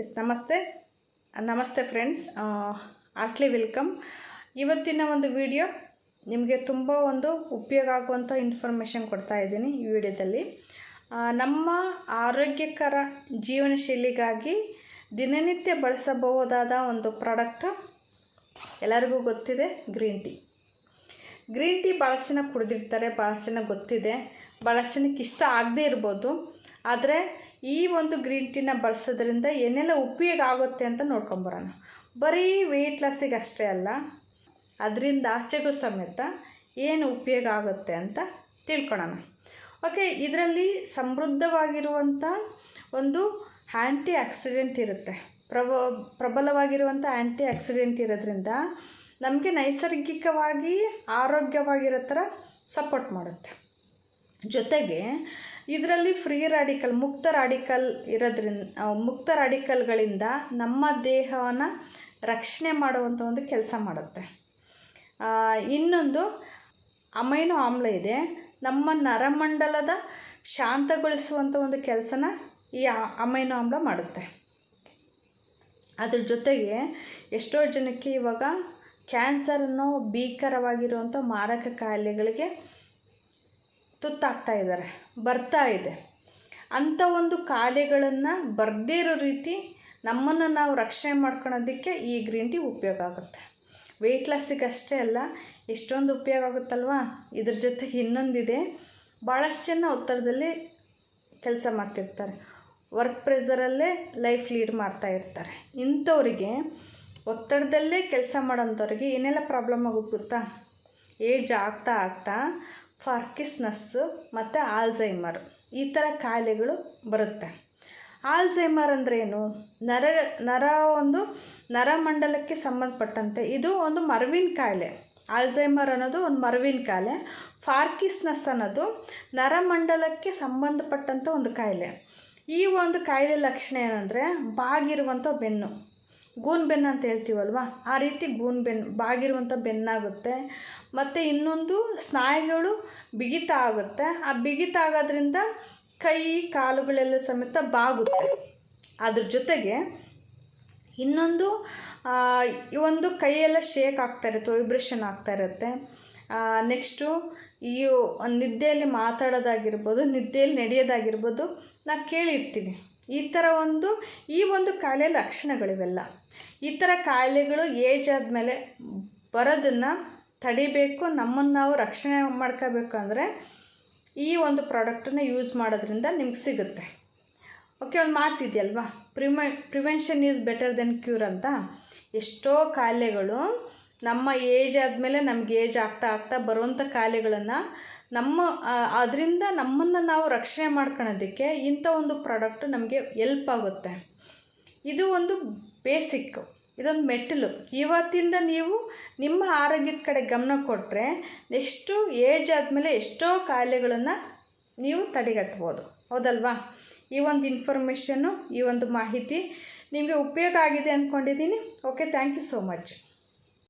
S ನಮಸ್ತೆ friends, heartly welcome. ಇವತ್ತಿನ ಒಂದು ವಿಡಿಯೋ ನಿಮಗೆ ತುಂಬ ಒಂದು ಉಪಯೋಗ ಆಗುವಂಥ ಇನ್ಫಾರ್ಮೇಷನ್ ಕೊಡ್ತಾ ಇದ್ದೀನಿ. ಈ ವಿಡಿಯೋದಲ್ಲಿ ನಮ್ಮ ಆರೋಗ್ಯಕರ ಜೀವನ ಶೈಲಿಗಾಗಿ ದಿನನಿತ್ಯ ಬಳಸಬಹುದಾದ ಒಂದು ಪ್ರಾಡಕ್ಟ್ ಎಲ್ಲರಿಗೂ ಗೊತ್ತಿದೆ, ಗ್ರೀನ್ ಟೀ. ಗ್ರೀನ್ ಟೀ ಭಾಳಷ್ಟು ಜನ ಕುಡಿದಿರ್ತಾರೆ, ಭಾಳಷ್ಟು ಜನ ಗೊತ್ತಿದೆ, ಭಾಳಷ್ಟು ಜನಕ್ಕೆ ಇಷ್ಟ ಆಗದೇ ಇರ್ಬೋದು. ಆದರೆ ಈ ಒಂದು ಗ್ರೀನ್ ಟೀನ ಬಳಸೋದ್ರಿಂದ ಏನೆಲ್ಲ ಉಪಯೋಗ ಆಗುತ್ತೆ ಅಂತ ನೋಡ್ಕೊಂಬರೋಣ. ಬರೀ ವೆಯ್ಟ್ ಲಾಸಿಗೆ ಅಷ್ಟೇ ಅಲ್ಲ, ಅದರಿಂದ ಆಚೆಗೂ ಸಮೇತ ಏನು ಉಪಯೋಗ ಆಗುತ್ತೆ ಅಂತ ತಿಳ್ಕೊಳ್ಳೋಣ. ಓಕೆ, ಇದರಲ್ಲಿ ಸಮೃದ್ಧವಾಗಿರುವಂಥ ಒಂದು ಆ್ಯಂಟಿ ಆಕ್ಸಿಡೆಂಟ್ ಇರುತ್ತೆ. ಪ್ರಬಲವಾಗಿರುವಂಥ ಆ್ಯಂಟಿ ಆಕ್ಸಿಡೆಂಟ್ ಇರೋದ್ರಿಂದ ನಮಗೆ ನೈಸರ್ಗಿಕವಾಗಿ ಆರೋಗ್ಯವಾಗಿರೋ ಥರ ಸಪೋರ್ಟ್ ಮಾಡುತ್ತೆ. ಜೊತೆಗೆ ಇದರಲ್ಲಿ ಮುಕ್ತ ರಾಡಿಕಲ್ಗಳಿಂದ ನಮ್ಮ ದೇಹವನ್ನು ರಕ್ಷಣೆ ಮಾಡುವಂಥ ಒಂದು ಕೆಲಸ ಮಾಡುತ್ತೆ. ಇನ್ನೊಂದು ಅಮೈನೋ ಆಮ್ಲ ಇದೆ, ನಮ್ಮ ನರಮಂಡಲದ ಶಾಂತಗೊಳಿಸುವಂಥ ಒಂದು ಕೆಲಸನ ಈ ಅಮೈನೋ ಆಮ್ಲ ಮಾಡುತ್ತೆ. ಅದ್ರ ಜೊತೆಗೆ ಎಷ್ಟೋ ಜನಕ್ಕೆ ಇವಾಗ ಕ್ಯಾನ್ಸರ್ ಅನ್ನೋ ಭೀಕರವಾಗಿರುವಂಥ ಮಾರಕ ಕಾಯಿಲೆಗಳಿಗೆ ಬರ್ತಾ ಇದೆ. ಅಂಥ ಒಂದು ಕಾಯಿಲೆಗಳನ್ನು ಬರದೇ ಇರೋ ರೀತಿ ನಮ್ಮನ್ನು ನಾವು ರಕ್ಷಣೆ ಮಾಡ್ಕೊಳ್ಳೋದಕ್ಕೆ ಈ ಗ್ರೀನ್ ಟೀ ಉಪಯೋಗ ಆಗುತ್ತೆ. ವೆಯ್ಟ್ ಲಾಸಿಗೆ ಅಷ್ಟೇ ಅಲ್ಲ, ಎಷ್ಟೊಂದು ಉಪಯೋಗ ಆಗುತ್ತಲ್ವ. ಇದ್ರ ಜೊತೆಗೆ ಇನ್ನೊಂದಿದೆ, ಭಾಳಷ್ಟು ಜನ ಒತ್ತಡದಲ್ಲಿ ಕೆಲಸ ಮಾಡ್ತಿರ್ತಾರೆ, ವರ್ಕ್ ಪ್ರೆಷರಲ್ಲೇ ಲೈಫ್ ಲೀಡ್ ಮಾಡ್ತಾ ಇರ್ತಾರೆ. ಇಂಥವ್ರಿಗೆ, ಒತ್ತಡದಲ್ಲೇ ಕೆಲಸ ಮಾಡೋಂಥವ್ರಿಗೆ ಏನೆಲ್ಲ ಪ್ರಾಬ್ಲಮ್ ಆಗುತ್ತೆ ಗೊತ್ತಾ? ಏಜ್ ಆಗ್ತಾ ಪಾರ್ಕಿನ್ಸನ್ಸ್ ಮತ್ತು ಆಲ್ಝೈಮರ್ ಈ ಥರ ಕಾಯಿಲೆಗಳು ಬರುತ್ತೆ. ಆಲ್ಝೈಮರ್ ಅಂದರೆ ಏನು? ನರಮಂಡಲಕ್ಕೆ ಸಂಬಂಧಪಟ್ಟಂತೆ ಇದು ಒಂದು ಮರವಿನ ಕಾಯಿಲೆ. ಆಲ್ಝೈಮರ್ ಅನ್ನೋದು ಒಂದು ಮರವಿನ ಕಾಯಿಲೆ. ಪಾರ್ಕಿನ್ಸನ್ಸ್ ಅನ್ನೋದು ನರಮಂಡಲಕ್ಕೆ ಸಂಬಂಧಪಟ್ಟಂಥ ಒಂದು ಕಾಯಿಲೆ. ಈ ಒಂದು ಕಾಯಿಲೆ ಲಕ್ಷಣ ಏನಂದರೆ ಬಾಗಿರುವಂಥ ಬೆನ್ನು, ಗೂನ್ ಬೆನ್ನು ಅಂತ ಹೇಳ್ತೀವಲ್ವ, ಆ ರೀತಿ ಬಾಗಿರುವಂಥ ಬೆನ್ನಾಗುತ್ತೆ. ಮತ್ತು ಇನ್ನೊಂದು ಸ್ನಾಯುಗಳು ಬಿಗಿತ ಆಗುತ್ತೆ. ಆ ಬಿಗಿತ ಆಗೋದ್ರಿಂದ ಕೈ ಕಾಲುಗಳೆಲ್ಲ ಸಮೇತ ಬಾಗುತ್ತೆ. ಅದ್ರ ಜೊತೆಗೆ ಇನ್ನೊಂದು ಈ ಒಂದು ಕೈಯೆಲ್ಲ ಶೇಕ್ ಆಗ್ತಾ ಇರುತ್ತೆ, ವೈಬ್ರೇಷನ್ ಆಗ್ತಾ ಇರುತ್ತೆ. ನೆಕ್ಸ್ಟು ಈ ನಿದ್ದೆಯಲ್ಲಿ ಮಾತಾಡೋದಾಗಿರ್ಬೋದು, ನಿದ್ದೆಯಲ್ಲಿ ನಡೆಯೋದಾಗಿರ್ಬೋದು ನಾವು ಕೇಳಿರ್ತೀವಿ. ಈ ಒಂದು ಕಾಯಿಲೆ ಲಕ್ಷಣಗಳಿವೆಲ್ಲ. ಈ ಥರ ಕಾಯಿಲೆಗಳು ಏಜ್ ಆದಮೇಲೆ ಬರೋದನ್ನು ತಡಿಬೇಕು, ನಮ್ಮನ್ನು ನಾವು ರಕ್ಷಣೆ ಮಾಡ್ಕೋಬೇಕು ಅಂದರೆ ಈ ಒಂದು ಪ್ರಾಡಕ್ಟನ್ನು ಯೂಸ್ ಮಾಡೋದ್ರಿಂದ ನಿಮ್ಗೆ ಸಿಗುತ್ತೆ. ಓಕೆ, ಒಂದು ಮಾತಿದೆಯಲ್ವಾ, prevention is better than cure ಅಂತ. ಎಷ್ಟೋ ಕಾಯಿಲೆಗಳು ನಮ್ಮ ಏಜ್ ಆದಮೇಲೆ ನಮ್ಗೆ ಏಜ್ ಆಗ್ತಾ ಬರುವಂಥ ಕಾಯಿಲೆಗಳನ್ನು ಅದರಿಂದ ನಮ್ಮನ್ನು ನಾವು ರಕ್ಷಣೆ ಮಾಡ್ಕೊಳ್ಳೋದಕ್ಕೆ ಇಂಥ ಒಂದು ಪ್ರಾಡಕ್ಟು ನಮಗೆ ಎಲ್ಪ್ ಆಗುತ್ತೆ. ಇದು ಒಂದು ಬೇಸಿಕ್, ಇದೊಂದು ಮೆಟ್ಟಿಲು. ಇವತ್ತಿಂದ ನೀವು ನಿಮ್ಮ ಆರೋಗ್ಯದ ಕಡೆ ಗಮನ ಕೊಟ್ಟರೆ ನೆಕ್ಸ್ಟು ಏಜ್ ಆದಮೇಲೆ ಎಷ್ಟೋ ಕಾಯಿಲೆಗಳನ್ನು ನೀವು ತಡೆಗಟ್ಬೋದು, ಹೌದಲ್ವಾ? ಈ ಒಂದು ಇನ್ಫಾರ್ಮೇಷನ್ನು, ಈ ಒಂದು ಮಾಹಿತಿ ನಿಮಗೆ ಉಪಯೋಗ ಆಗಿದೆ ಅಂದ್ಕೊಂಡಿದ್ದೀನಿ. Okay, thank you so much.